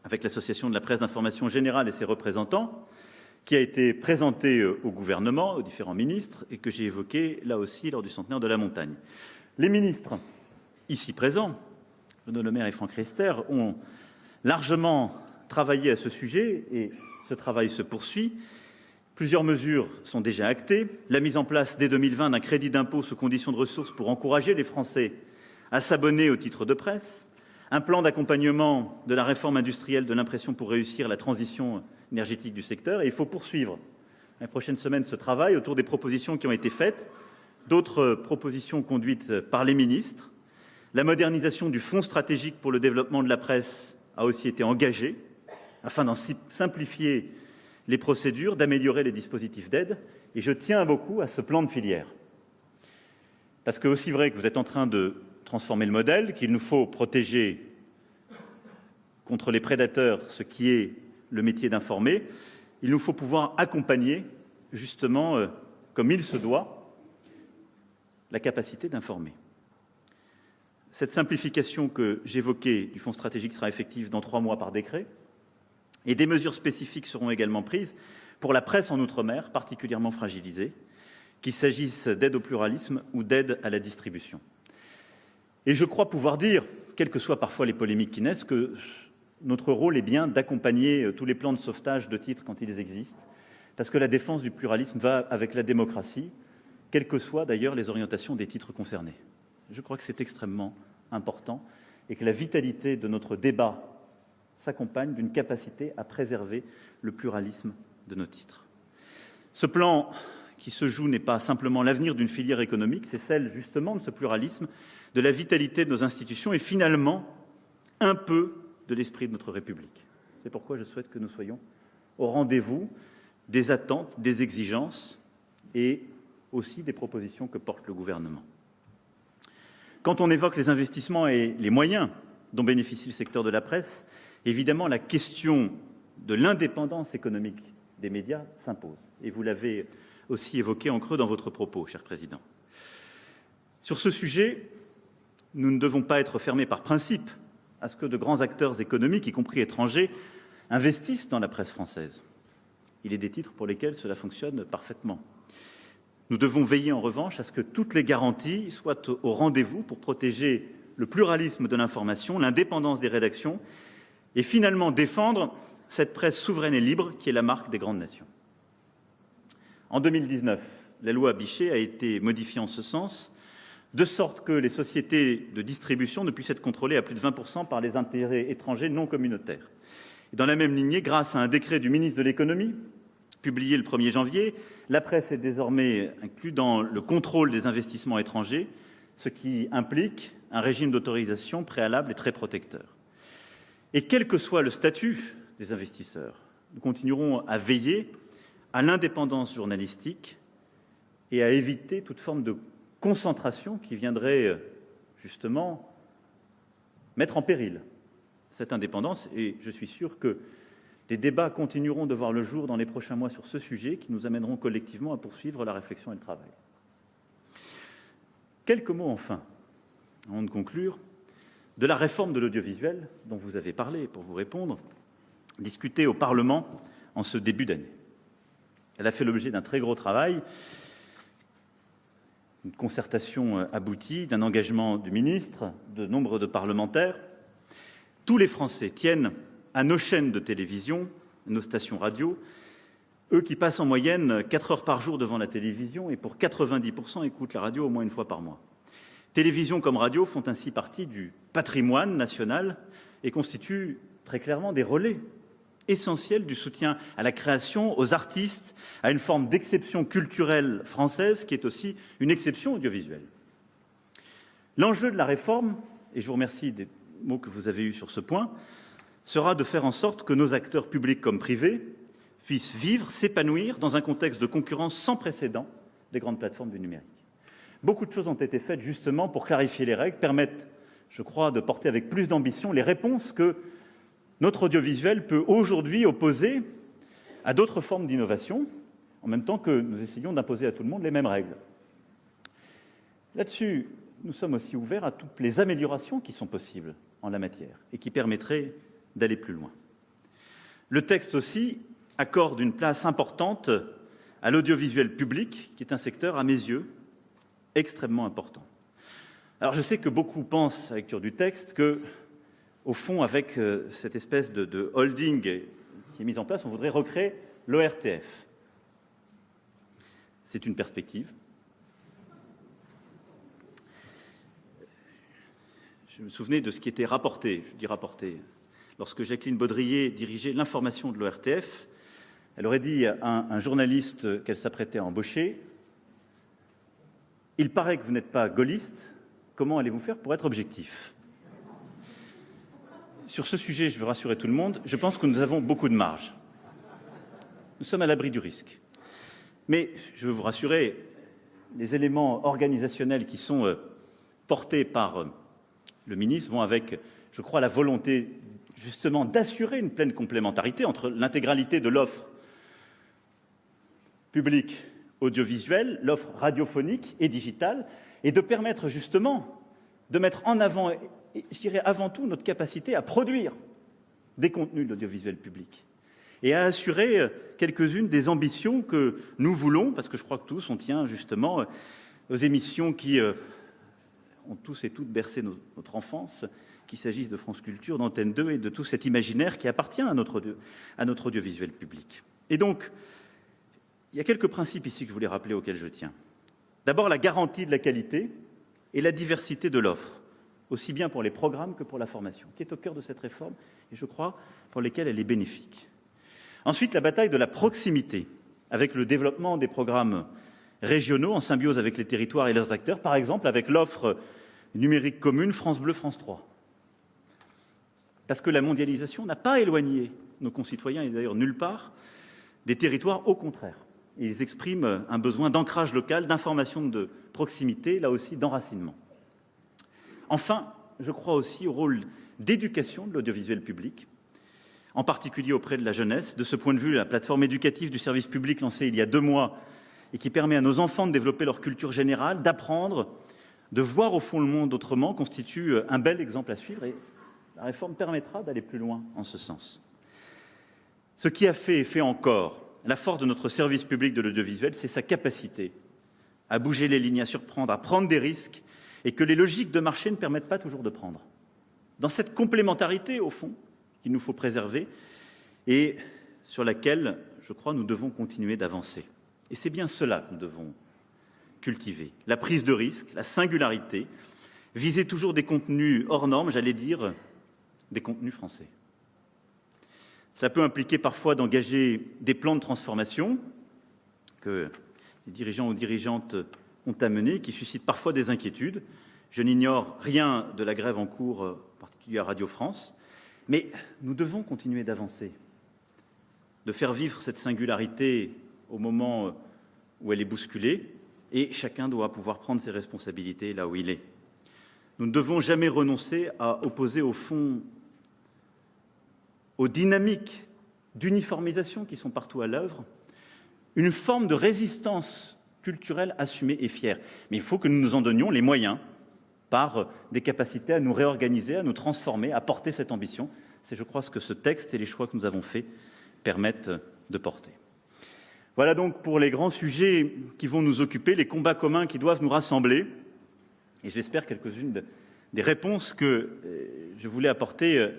A: avec l'Association de la presse d'information générale et ses représentants qui a été présenté au gouvernement, aux différents ministres et que j'ai évoqué là aussi lors du centenaire de la montagne. Les ministres ici présents, Bruno Le Maire et Franck Riester, ont largement travaillé à ce sujet et ce travail se poursuit. Plusieurs mesures sont déjà actées. La mise en place dès 2020 d'un crédit d'impôt sous conditions de ressources pour encourager les Français à s'abonner aux titres de presse. Un plan d'accompagnement de la réforme industrielle de l'impression pour réussir la transition énergétique du secteur. Et il faut poursuivre dans les prochaines semaines ce travail autour des propositions qui ont été faites, d'autres propositions conduites par les ministres. La modernisation du Fonds stratégique pour le développement de la presse a aussi été engagée afin d'en simplifier les procédures, d'améliorer les dispositifs d'aide. Et je tiens beaucoup à ce plan de filière. Parce que aussi vrai que vous êtes en train de transformer le modèle, qu'il nous faut protéger contre les prédateurs, ce qui est le métier d'informer, il nous faut pouvoir accompagner, justement, comme il se doit, la capacité d'informer. Cette simplification que j'évoquais du Fonds stratégique sera effective dans 3 mois par décret. Et des mesures spécifiques seront également prises pour la presse en Outre-mer, particulièrement fragilisée, qu'il s'agisse d'aide au pluralisme ou d'aide à la distribution. Et je crois pouvoir dire, quelles que soient parfois les polémiques qui naissent, que notre rôle est bien d'accompagner tous les plans de sauvetage de titres quand ils existent, parce que la défense du pluralisme va avec la démocratie, quelles que soient d'ailleurs les orientations des titres concernés. Je crois que c'est extrêmement important et que la vitalité de notre débat s'accompagne d'une capacité à préserver le pluralisme de nos titres. Ce plan qui se joue n'est pas simplement l'avenir d'une filière économique, c'est celle justement de ce pluralisme, de la vitalité de nos institutions et finalement un peu de l'esprit de notre République. C'est pourquoi je souhaite que nous soyons au rendez-vous des attentes, des exigences et aussi des propositions que porte le gouvernement. Quand on évoque les investissements et les moyens dont bénéficie le secteur de la presse, évidemment la question de l'indépendance économique des médias s'impose. Et vous l'avez aussi évoqué en creux dans votre propos, cher Président. Sur ce sujet, nous ne devons pas être fermés par principe à ce que de grands acteurs économiques, y compris étrangers, investissent dans la presse française. Il est des titres pour lesquels cela fonctionne parfaitement. Nous devons veiller en revanche à ce que toutes les garanties soient au rendez-vous pour protéger le pluralisme de l'information, l'indépendance des rédactions et finalement défendre cette presse souveraine et libre qui est la marque des grandes nations. En 2019, la loi Bichet a été modifiée en ce sens, de sorte que les sociétés de distribution ne puissent être contrôlées à plus de 20% par les intérêts étrangers non communautaires. Et dans la même lignée, grâce à un décret du ministre de l'Économie, publié le 1er janvier, la presse est désormais inclue dans le contrôle des investissements étrangers, ce qui implique un régime d'autorisation préalable et très protecteur. Et quel que soit le statut des investisseurs, nous continuerons à veiller à l'indépendance journalistique et à éviter toute forme de concentration qui viendrait justement mettre en péril cette indépendance. Et je suis sûr que des débats continueront de voir le jour dans les prochains mois sur ce sujet qui nous amèneront collectivement à poursuivre la réflexion et le travail. Quelques mots enfin, avant de conclure, de la réforme de l'audiovisuel dont vous avez parlé pour vous répondre, discutée au Parlement en ce début d'année. Elle a fait l'objet d'un très gros travail, une concertation aboutie, d'un engagement du ministre, de nombre de parlementaires. Tous les Français tiennent à nos chaînes de télévision, nos stations radio, eux qui passent en moyenne 4 heures par jour devant la télévision et pour 90% écoutent la radio au moins une fois par mois. Télévision comme radio font ainsi partie du patrimoine national et constituent très clairement des relais essentiels du soutien à la création, aux artistes, à une forme d'exception culturelle française qui est aussi une exception audiovisuelle. L'enjeu de la réforme, et je vous remercie des mots que vous avez eus sur ce point, sera de faire en sorte que nos acteurs publics comme privés puissent vivre, s'épanouir dans un contexte de concurrence sans précédent des grandes plateformes du numérique. Beaucoup de choses ont été faites justement pour clarifier les règles, permettre, je crois, de porter avec plus d'ambition les réponses que notre audiovisuel peut aujourd'hui opposer à d'autres formes d'innovation, en même temps que nous essayons d'imposer à tout le monde les mêmes règles. Là-dessus, nous sommes aussi ouverts à toutes les améliorations qui sont possibles en la matière et qui permettraient d'aller plus loin. Le texte aussi accorde une place importante à l'audiovisuel public, qui est un secteur, à mes yeux, extrêmement important. Alors je sais que beaucoup pensent, à la lecture du texte, que, au fond, avec cette espèce de holding qui est mise en place, on voudrait recréer l'ORTF. C'est une perspective. Je me souvenais de ce qui était rapporté, je dis rapporté, lorsque Jacqueline Baudrier dirigeait l'information de l'ORTF. Elle aurait dit à un journaliste qu'elle s'apprêtait à embaucher: « Il paraît que vous n'êtes pas gaulliste, comment allez-vous faire pour être objectif ?» Sur ce sujet, je veux rassurer tout le monde, je pense que nous avons beaucoup de marge. Nous sommes à l'abri du risque. Mais je veux vous rassurer, les éléments organisationnels qui sont portés par le ministre vont avec, je crois, la volonté justement d'assurer une pleine complémentarité entre l'intégralité de l'offre publique audiovisuelle, l'offre radiophonique et digitale, et de permettre justement de mettre en avant, je dirais avant tout, notre capacité à produire des contenus de l'audiovisuel public et à assurer quelques-unes des ambitions que nous voulons, parce que je crois que tous, on tient justement aux émissions qui ont tous et toutes bercé notre enfance, qu'il s'agisse de France Culture, d'Antenne 2 et de tout cet imaginaire qui appartient à notre audiovisuel public. Et donc, il y a quelques principes ici que je voulais rappeler auxquels je tiens. D'abord, la garantie de la qualité et la diversité de l'offre, aussi bien pour les programmes que pour la formation, qui est au cœur de cette réforme et je crois pour lesquelles elle est bénéfique. Ensuite, la bataille de la proximité, avec le développement des programmes régionaux en symbiose avec les territoires et leurs acteurs, par exemple avec l'offre numérique commune France Bleu, France 3. Parce que la mondialisation n'a pas éloigné nos concitoyens, et d'ailleurs nulle part, des territoires, au contraire. Et ils expriment un besoin d'ancrage local, d'information de proximité, là aussi d'enracinement. Enfin, je crois aussi au rôle d'éducation de l'audiovisuel public, en particulier auprès de la jeunesse. De ce point de vue, la plateforme éducative du service public lancée il y a 2 mois et qui permet à nos enfants de développer leur culture générale, d'apprendre, de voir au fond le monde autrement, constitue un bel exemple à suivre et la réforme permettra d'aller plus loin en ce sens. Ce qui a fait et fait encore la force de notre service public de l'audiovisuel, c'est sa capacité à bouger les lignes, à surprendre, à prendre des risques et que les logiques de marché ne permettent pas toujours de prendre. Dans cette complémentarité, au fond, qu'il nous faut préserver et sur laquelle, je crois, nous devons continuer d'avancer. Et c'est bien cela que nous devons cultiver. La prise de risque, la singularité, viser toujours des contenus hors normes, j'allais dire, des contenus français. Ça peut impliquer parfois d'engager des plans de transformation que les dirigeants ou dirigeantes ont à mener, qui suscitent parfois des inquiétudes. Je n'ignore rien de la grève en cours, en particulier à Radio France, mais nous devons continuer d'avancer, de faire vivre cette singularité au moment où elle est bousculée, et chacun doit pouvoir prendre ses responsabilités là où il est. Nous ne devons jamais renoncer à opposer au fond aux dynamiques d'uniformisation qui sont partout à l'œuvre, une forme de résistance culturelle assumée et fière. Mais il faut que nous nous en donnions les moyens par des capacités à nous réorganiser, à nous transformer, à porter cette ambition. C'est, je crois, ce que ce texte et les choix que nous avons faits permettent de porter. Voilà donc pour les grands sujets qui vont nous occuper, les combats communs qui doivent nous rassembler. Et j'espère quelques-unes des réponses que je voulais apporter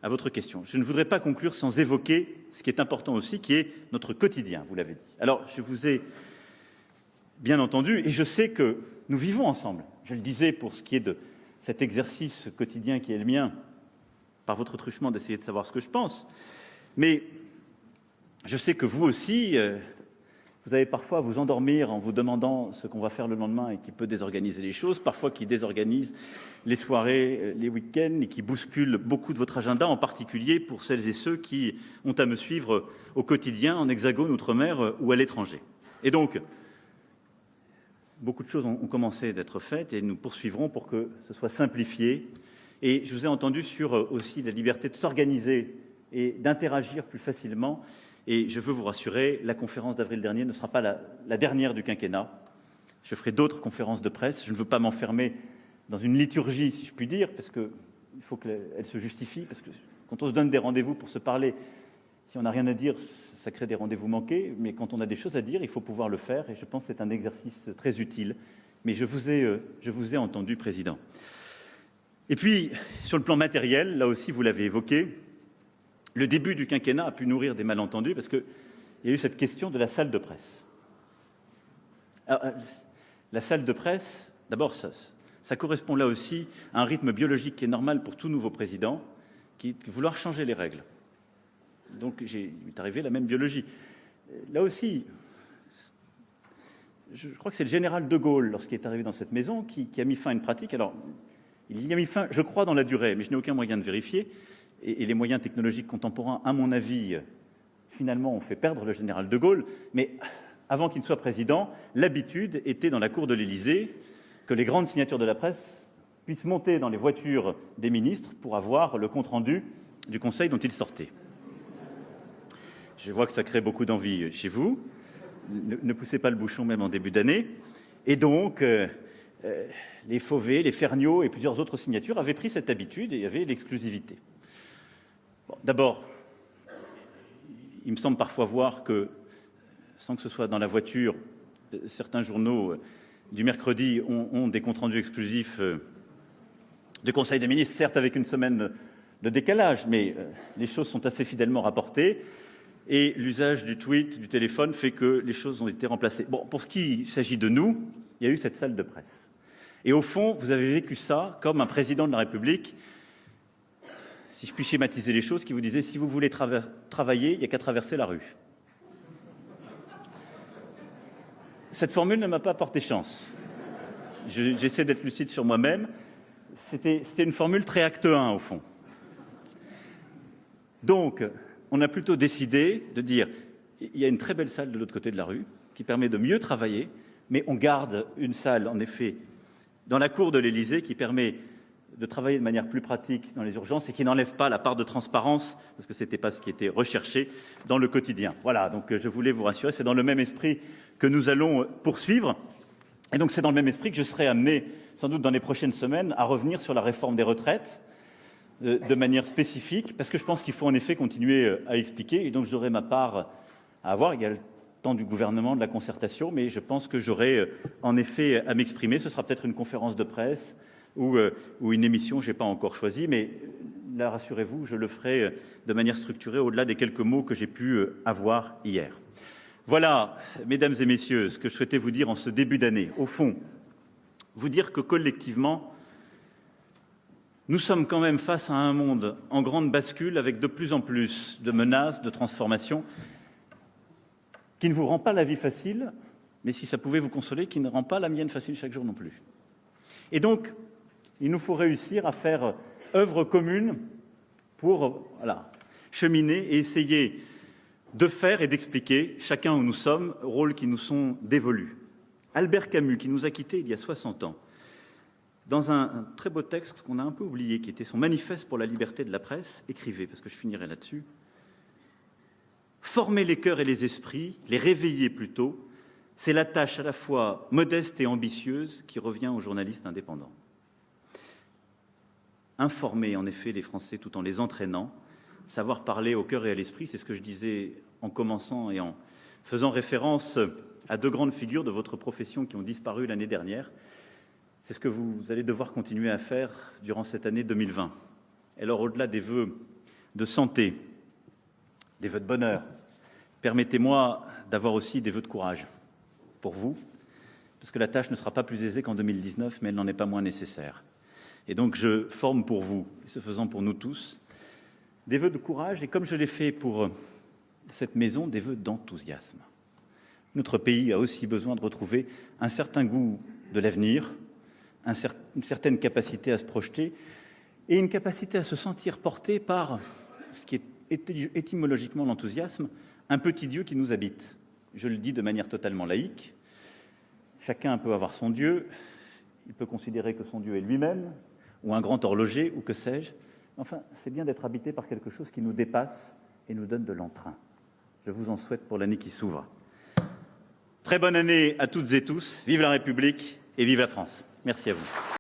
A: à votre question. Je ne voudrais pas conclure sans évoquer ce qui est important aussi, qui est notre quotidien, vous l'avez dit. Alors, je vous ai bien entendu, et je sais que nous vivons ensemble. Je le disais pour ce qui est de cet exercice quotidien qui est le mien, par votre truchement d'essayer de savoir ce que je pense. Mais je sais que vous aussi, vous avez parfois à vous endormir en vous demandant ce qu'on va faire le lendemain et qui peut désorganiser les choses, parfois qui désorganise les soirées, les week-ends et qui bouscule beaucoup de votre agenda, en particulier pour celles et ceux qui ont à me suivre au quotidien en Hexagone, Outre-mer ou à l'étranger. Et donc, beaucoup de choses ont commencé d'être faites et nous poursuivrons pour que ce soit simplifié. Et je vous ai entendu sur aussi la liberté de s'organiser et d'interagir plus facilement. Et je veux vous rassurer, la conférence d'avril dernier ne sera pas la dernière du quinquennat. Je ferai d'autres conférences de presse. Je ne veux pas m'enfermer dans une liturgie, si je puis dire, parce qu'il faut qu'elle se justifie. Parce que quand on se donne des rendez-vous pour se parler, si on n'a rien à dire, ça crée des rendez-vous manqués. Mais quand on a des choses à dire, il faut pouvoir le faire. Et je pense que c'est un exercice très utile. Mais je vous ai entendu, Président. Et puis, sur le plan matériel, là aussi, vous l'avez évoqué, le début du quinquennat a pu nourrir des malentendus parce qu'il y a eu cette question de la salle de presse. Alors, la salle de presse, d'abord, ça correspond là aussi à un rythme biologique qui est normal pour tout nouveau président, qui est de vouloir changer les règles. Donc, il est arrivé la même biologie. Là aussi, je crois que c'est le général de Gaulle, lorsqu'il est arrivé dans cette maison, qui a mis fin à une pratique. Alors, il y a mis fin, je crois, dans la durée, mais je n'ai aucun moyen de vérifier. Et les moyens technologiques contemporains, à mon avis, finalement, ont fait perdre le général de Gaulle. Mais avant qu'il ne soit président, l'habitude était dans la cour de l'Élysée que les grandes signatures de la presse puissent monter dans les voitures des ministres pour avoir le compte-rendu du Conseil dont ils sortaient. Je vois que ça crée beaucoup d'envie chez vous. Ne poussez pas le bouchon même en début d'année. Et donc, les Fauvet, les Ferniaud et plusieurs autres signatures avaient pris cette habitude et avaient l'exclusivité. Bon, d'abord, il me semble parfois voir que, sans que ce soit dans la voiture, certains journaux du mercredi ont des comptes rendus exclusifs du Conseil des ministres, certes avec une semaine de décalage, mais les choses sont assez fidèlement rapportées et l'usage du tweet, du téléphone fait que les choses ont été remplacées. Bon, pour ce qui s'agit de nous, il y a eu cette salle de presse. Et au fond, vous avez vécu ça comme un président de la République, si je puis schématiser les choses, qui vous disait « si vous voulez travailler, il n'y a qu'à traverser la rue ». Cette formule ne m'a pas porté chance. J'essaie d'être lucide sur moi-même. C'était une formule très acte 1, au fond. Donc, on a plutôt décidé de dire il y a une très belle salle de l'autre côté de la rue qui permet de mieux travailler, mais on garde une salle, en effet, dans la cour de l'Élysée qui permet de travailler de manière plus pratique dans les urgences et qui n'enlève pas la part de transparence, parce que ce n'était pas ce qui était recherché dans le quotidien. Voilà, donc je voulais vous rassurer, c'est dans le même esprit que nous allons poursuivre. Et donc c'est dans le même esprit que je serai amené, sans doute dans les prochaines semaines, à revenir sur la réforme des retraites de manière spécifique, parce que je pense qu'il faut en effet continuer à expliquer, et donc j'aurai ma part à avoir. Il y a le temps du gouvernement, de la concertation, mais je pense que j'aurai en effet à m'exprimer. Ce sera peut-être une conférence de presse ou une émission, je n'ai pas encore choisi, mais là, rassurez-vous, je le ferai de manière structurée au-delà des quelques mots que j'ai pu avoir hier. Voilà, mesdames et messieurs, ce que je souhaitais vous dire en ce début d'année. Au fond, vous dire que collectivement, nous sommes quand même face à un monde en grande bascule avec de plus en plus de menaces, de transformations, qui ne vous rend pas la vie facile, mais si ça pouvait vous consoler, qui ne rend pas la mienne facile chaque jour non plus. Et donc, il nous faut réussir à faire œuvre commune pour cheminer et essayer de faire et d'expliquer, chacun où nous sommes, rôles qui nous sont dévolus. Albert Camus, qui nous a quittés il y a 60 ans, dans un très beau texte qu'on a un peu oublié, qui était son manifeste pour la liberté de la presse, écrivait, parce que je finirai là-dessus, « Former les cœurs et les esprits, les réveiller plutôt, c'est la tâche à la fois modeste et ambitieuse qui revient aux journalistes indépendants. » Informer, en effet, les Français tout en les entraînant, savoir parler au cœur et à l'esprit, c'est ce que je disais en commençant et en faisant référence à deux grandes figures de votre profession qui ont disparu l'année dernière. C'est ce que vous allez devoir continuer à faire durant cette année 2020. Et alors, au-delà des vœux de santé, des vœux de bonheur, permettez-moi d'avoir aussi des vœux de courage pour vous, parce que la tâche ne sera pas plus aisée qu'en 2019, mais elle n'en est pas moins nécessaire. Et donc, je forme pour vous, et ce faisant pour nous tous, des vœux de courage, et comme je l'ai fait pour cette maison, des vœux d'enthousiasme. Notre pays a aussi besoin de retrouver un certain goût de l'avenir, une certaine capacité à se projeter et une capacité à se sentir porté par ce qui est étymologiquement l'enthousiasme, un petit Dieu qui nous habite. Je le dis de manière totalement laïque. Chacun peut avoir son Dieu, il peut considérer que son Dieu est lui-même, ou un grand horloger, ou que sais-je. Enfin, c'est bien d'être habité par quelque chose qui nous dépasse et nous donne de l'entrain. Je vous en souhaite pour l'année qui s'ouvre. Très bonne année à toutes et tous. Vive la République et vive la France. Merci à vous.